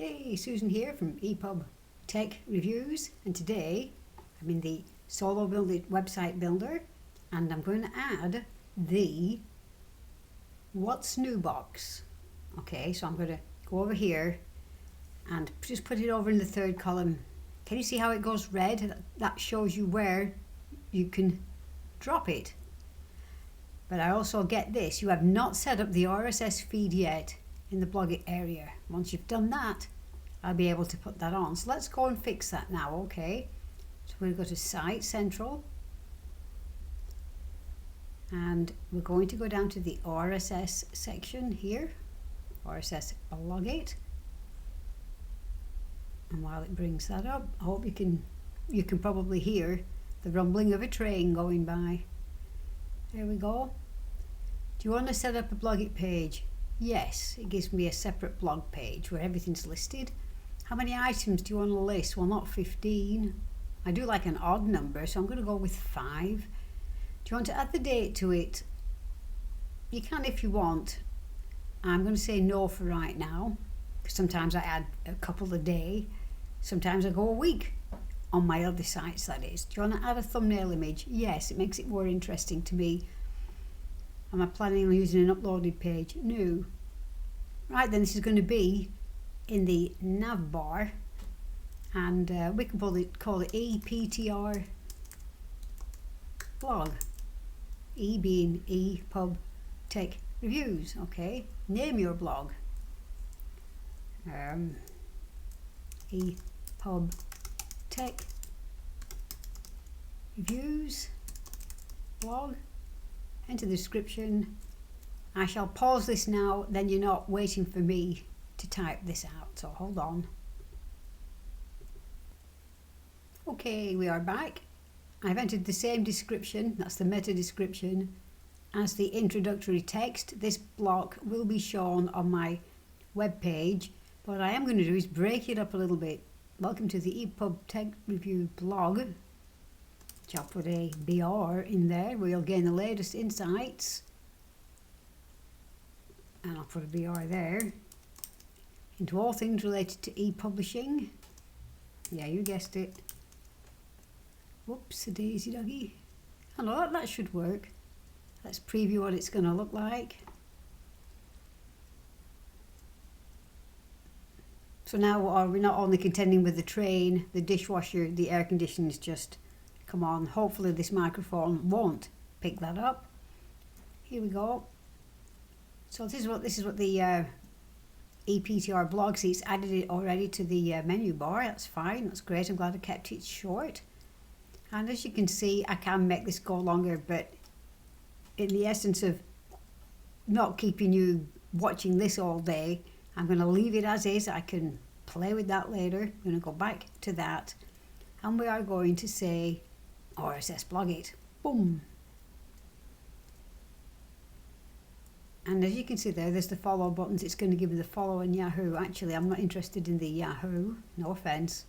Hey, Susan here from EPUB Tech Reviews, and today I'm in the Solo Build It website builder and I'm going to add the What's New box. Okay, so I'm going to go over here and just put it over in the third column. Can you see how it goes red? That shows you where you can drop it. But I also get this, you have not set up the RSS feed yet in the blog it area. Once you've done that, I'll be able to put that on. So let's go and fix that now, okay? So we'll go to Site Central and we're going to go down to the RSS section here, RSS blog it. And while it brings that up, I hope you can probably hear the rumbling of a train going by. There we go. Do you want to set up a blog it page? Yes, it gives me a separate blog page where everything's listed. How many items do you want to list? Well, not 15. I do like an odd number, so I'm going to go with 5. Do you want to add the date to it? You can if you want. I'm going to say no for right now, because sometimes I add a couple a day. Sometimes I go a week on my other sites, that is. Do you want to add a thumbnail image? Yes, it makes it more interesting to me. Am I planning on using an uploaded page? No. Right then, this is going to be in the nav bar, and we can call it EPTR blog. E being EPUB Tech Reviews. Okay, name your blog. EPUB Tech Reviews blog. Enter the description. I shall pause this now, then you're not waiting for me to type this out, so hold on. Okay, we are back. I've entered the same description, that's the meta description, as the introductory text. This block will be shown on my web page, but what I am going to do is break it up a little bit. Welcome to the EPUB Tech Review blog. I'll put a BR in there where you'll gain the latest insights, and I'll put a BR there, into all things related to e-publishing. Yeah, you guessed it. Whoops, a daisy doggy. Hello, that should work. Let's preview what it's going to look like. So now we're not only contending with the train, the dishwasher, the air conditioners just come on. Hopefully this microphone won't pick that up. Here we go. So this is what the EPTR blog sees. Added it already to the menu bar. That's fine. That's great. I'm glad I kept it short. And as you can see, I can make this go longer, but in the essence of not keeping you watching this all day, I'm going to leave it as is. I can play with that later. I'm going to go back to that, and we are going to say RSS blog it. Boom. And as you can see there's the follow buttons. It's going to give me the follow in Yahoo. Actually, I'm not interested in the Yahoo, no offense.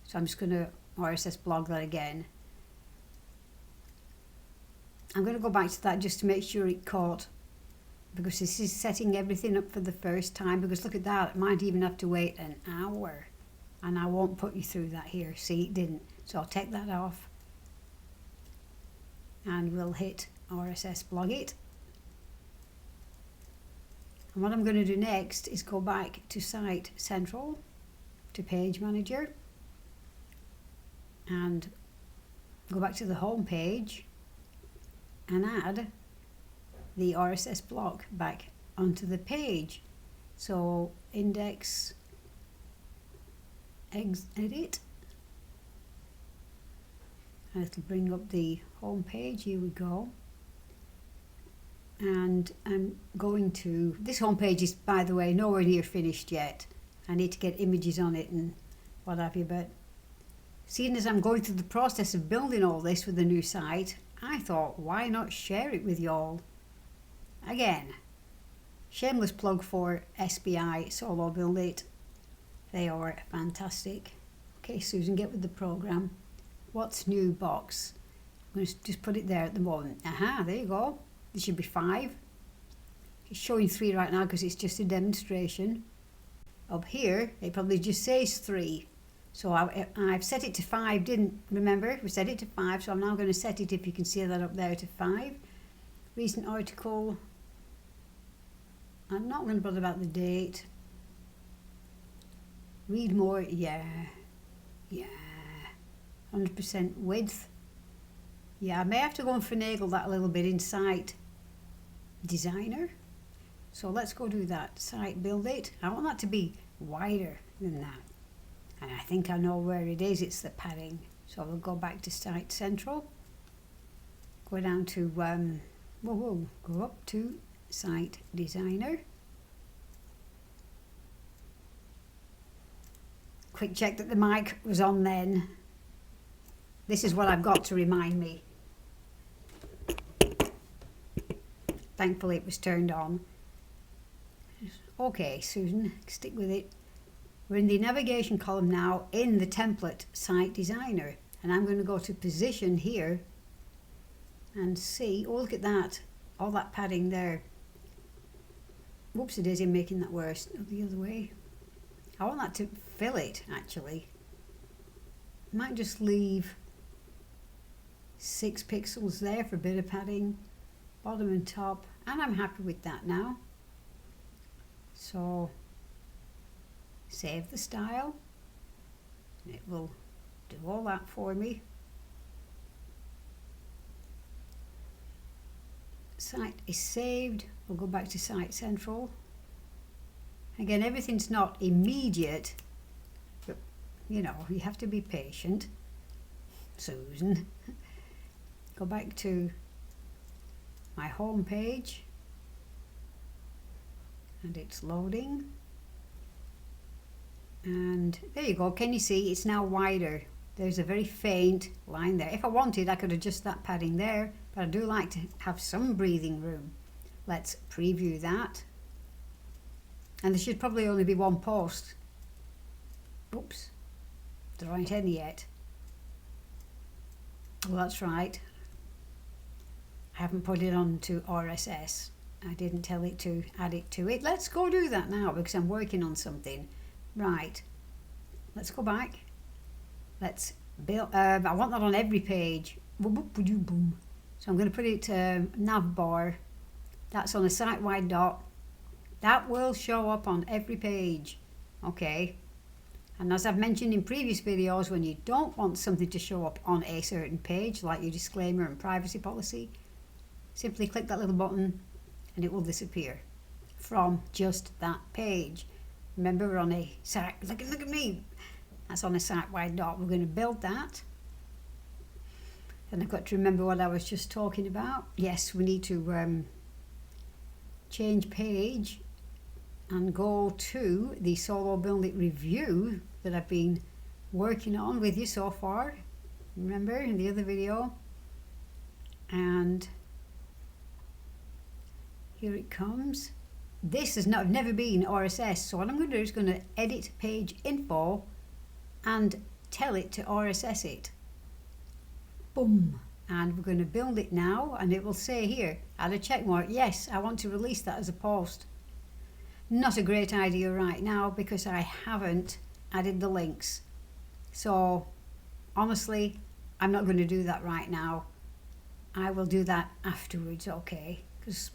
So I'm just going to RSS blog that again. I'm going to go back to that just to make sure it caught, because this is setting everything up for the first time. Because look at that, it might even have to wait an hour, and I won't put you through that here. See, it didn't. So I'll take that off, and we'll hit RSS blog it. And what I'm going to do next is go back to Site Central, to Page Manager, and go back to the home page and add the RSS block back onto the page. So index, edit, and it'll bring up the home page. Here we go. And I'm going to, this home page is, by the way, nowhere near finished yet. I need to get images on it and what have you, but seeing as I'm going through the process of building all this with the new site, I thought, why not share it with y'all? Again, shameless plug for SBI, Solo Build It. They are fantastic. Okay, Susan, get with the program. What's new box? I'm going to just put it there at the moment. Aha, there you go. There should be 5. It's showing 3 right now because it's just a demonstration. Up here, it probably just says 3. So I've set it to 5, didn't remember? We set it to 5, so I'm now going to set it, if you can see that up there, to 5. Recent article. I'm not going to bother about the date. Read more, yeah. 100% width. Yeah, I may have to go and finagle that a little bit in Site Designer. So let's go do that. Site Build It. I want that to be wider than that. And I think I know where it is. It's the padding. So we'll go back to Site Central. Go down to, go up to Site Designer. Quick check that the mic was on then. This is what I've got to remind me. Thankfully it was turned on. Okay, Susan, stick with it. We're in the navigation column now in the template Site Designer. And I'm going to go to position here and see, oh look at that, all that padding there. Whoops, it is in making that worse. The other way. I want that to fill it actually. Might just leave 6 pixels there for a bit of padding, bottom and top, and I'm happy with that now. So save the style, and it will do all that for me. Site is saved. We'll go back to Site Central. Again, everything's not immediate, but you know, you have to be patient. Susan. Go back to my home page, and it's loading. And there you go. Can you see it's now wider? There's a very faint line there. If I wanted, I could adjust that padding there, but I do like to have some breathing room. Let's preview that. And there should probably only be 1 post. Oops, there aren't any yet. Well, that's right. I haven't put it on to RSS. I didn't tell it to add it to it. Let's go do that now because I'm working on something. Right, let's go back. Let's build, I want that on every page. Boom. So I'm going to put it nav bar. That's on a site-wide dot. That will show up on every page. Okay. And as I've mentioned in previous videos, when you don't want something to show up on a certain page, like your disclaimer and privacy policy, simply click that little button and it will disappear from just that page. Remember, we're on a site, look at me, that's on a site-wide dot. We're going to build that. And I've got to remember what I was just talking about. Yes, we need to change page and go to the Solo Build It review that I've been working on with you so far. Remember in the other video? And here it comes. This has never been RSS, so what I'm going to do is going to edit page info and tell it to RSS it. Boom. And we're going to build it now, and it will say here, add a check mark. Yes, I want to release that as a post. Not a great idea right now because I haven't added the links. So honestly, I'm not going to do that right now. I will do that afterwards, okay? Because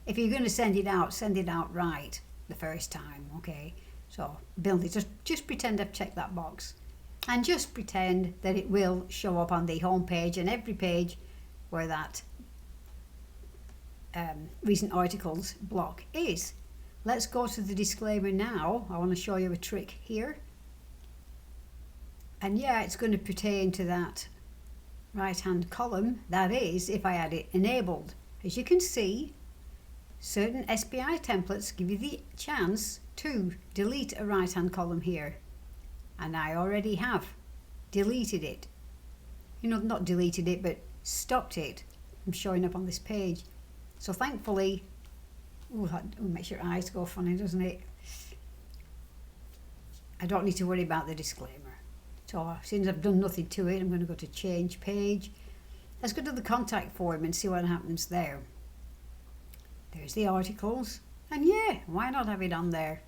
if you're going to send it out right the first time, okay? So build it. Just pretend I've checked that box. And just pretend that it will show up on the home page and every page where that recent articles block is. Let's go to the disclaimer now. I want to show you a trick here. And yeah, it's going to pertain to that right hand column. That is, if I had it enabled. As you can see, certain SPI templates give you the chance to delete a right hand column here. And I already have deleted it. You know, not deleted it, but stopped it from showing up on this page. So thankfully, ooh, that makes your eyes go funny, doesn't it? I don't need to worry about the disclaimer. So since I've done nothing to it, I'm going to go to change page. Let's go to the contact form and see what happens there. There's the articles. And yeah, why not have it on there?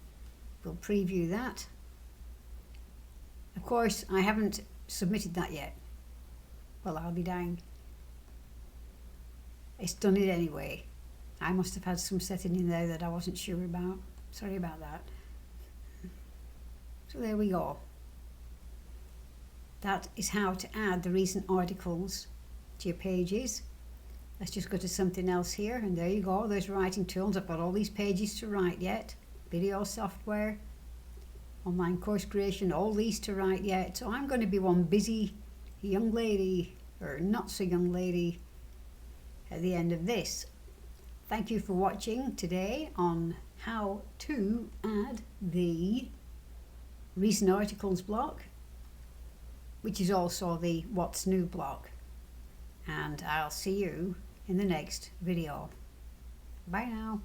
We'll preview that. Of course, I haven't submitted that yet. Well, I'll be dying. It's done it anyway. I must have had some setting in there that I wasn't sure about. Sorry about that. So there we go. That is how to add the recent articles to your pages. Let's just go to something else here, and there you go. There's writing tools. I've got all these pages to write yet. Video software, online course creation, all these to write yet. So I'm going to be one busy young lady, or not so young lady, at the end of this. Thank you for watching today on how to add the recent articles block, which is also the what's new block. And I'll see you in the next video. Bye now.